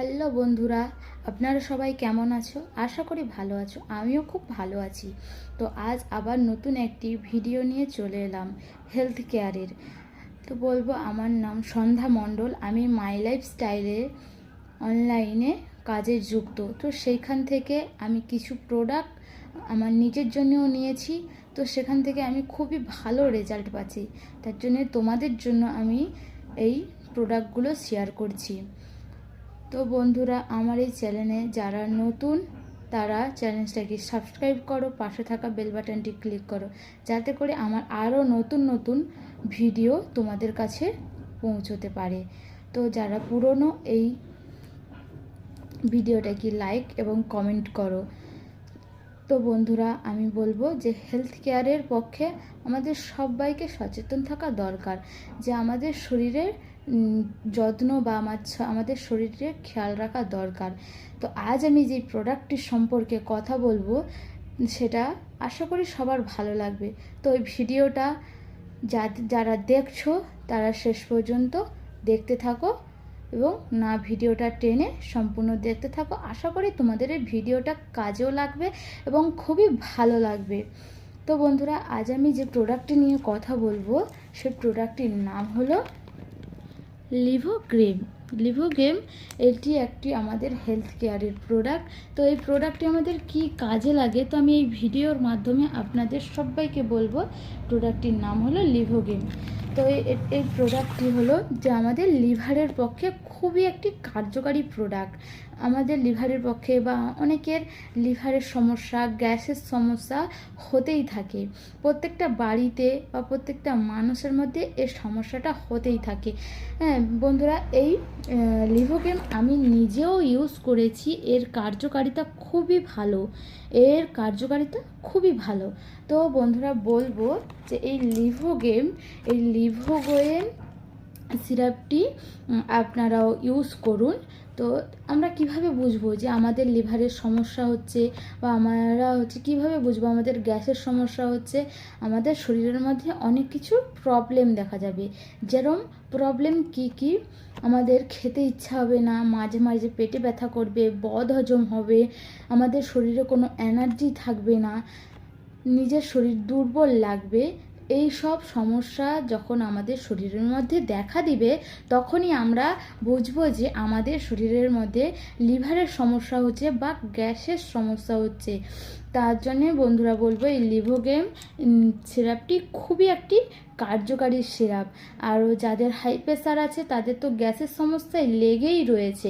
Hello বন্ধুরা, আপনারা সবাই কেমন আছো? আশা করি ভালো আছো। আমিও খুব ভালো আছি। তো আজ আবার নতুন একটি ভিডিও নিয়ে চলে এলাম হেলথ কেয়ারের। তো বলবো, আমার নাম সন্ধ্যা মণ্ডল। আমি মাই লাইফ স্টাইলে অনলাইনে কাজে যুক্ত। তো সেইখান থেকে আমি কিছু প্রোডাক্ট আমার নিজের জন্যও নিয়েছি। তো সেখান থেকে আমি খুবই ভালো রেজাল্ট পাচ্ছি। তার জন্য তোমাদের জন্য আমি এই প্রোডাক্টগুলো শেয়ার করছি। তো বন্ধুরা, আমার এই চ্যানেলে যারা নতুন তারা চ্যানেলটাকে সাবস্ক্রাইব করো, পাশে থাকা বেল বাটনটি ক্লিক করো, যাতে করে আমার আরও নতুন নতুন ভিডিও তোমাদের কাছে পৌঁছতে পারে। তো যারা পুরনো এই ভিডিওটাকে লাইক এবং কমেন্ট করো। তো বন্ধুরা, আমি বলবো যে হেলথ কেয়ারের পক্ষে আমাদের সবাইকে সচেতন থাকা দরকার, যে আমাদের শরীরের যত্ন বা আমাদের শরীরের খেয়াল রাখা দরকার। তো আজ আমি যে প্রোডাক্টটির সম্পর্কে কথা বলবো সেটা আশা করি সবার ভালো লাগবে। তো ওই ভিডিওটা যারা দেখছো তারা শেষ পর্যন্ত দেখতে থাকো এবং ভিডিওটা টেনে সম্পূর্ণ দেখতে থাকো। আশা করি তোমাদের এই ভিডিওটা কাজেও লাগবে এবং খুবই ভালো লাগবে। তো বন্ধুরা, আজ আমি যে প্রোডাক্টটি নিয়ে কথা বলবো সেই প্রোডাক্টটির নাম হলো লিভোগ্রেম। লিভোগ্রেম এটি একটি আমাদের হেলথ কেয়ারের প্রোডাক্ট। তো এই প্রোডাক্টটি আমাদের কি কাজে লাগে, তো আমি এই ভিডিওর মাধ্যমে আপনাদের সবাইকে বলবো। প্রোডাক্টটির নাম হলো লিভোগ্রেম। তো এই প্রোডাক্টটি হলো যে আমাদের লিভারের পক্ষে খুবই একটি কার্যকারী প্রোডাক্ট। আমাদের লিভারের পক্ষে বা অনেকের লিভারের সমস্যা, গ্যাসের সমস্যা হতেই থাকে। প্রত্যেকটা বাড়িতে বা প্রত্যেকটা মানুষের মধ্যে এই সমস্যাটা হতেই থাকে। হ্যাঁ বন্ধুরা, এই লিভোগ্রেম আমি নিজেও ইউজ করেছি। এর কার্যকারিতা খুবই ভালো। তো বন্ধুরা, বলবো যে এই লিভোগ্রেম সিরাপটি আপনারাও ইউজ করুন। তো আমরা কিভাবে বুঝবো যে আমাদের লিভারের সমস্যা হচ্ছে, বা আমরা কিভাবে বুঝবো আমাদের গ্যাসের সমস্যা হচ্ছে? আমাদের শরীরের মধ্যে অনেক কিছু প্রবলেম দেখা যাবে। যেরকম প্রবলেম কি আমাদের খেতে ইচ্ছা হবে না, মাঝে মাঝে পেটে ব্যথা করবে, বদহজম হবে, আমাদের শরীরে কোনো এনার্জি থাকবে না, নিজের শরীর দুর্বল লাগবে। এই সব সমস্যা যখন আমাদের শরীরের মধ্যে দেখা দিবে, তখনই আমরা বুঝবো যে আমাদের শরীরের মধ্যে লিভারের সমস্যা হচ্ছে বা গ্যাসের সমস্যা হচ্ছে। তার জন্যে বন্ধুরা বলবো, এই লিভোগ্রেম সিরাপটি খুবই একটি কার্যকারী সিরাপ। আর যাদের হাই প্রেশার আছে তাদের তো গ্যাসের সমস্যায় লেগেই রয়েছে।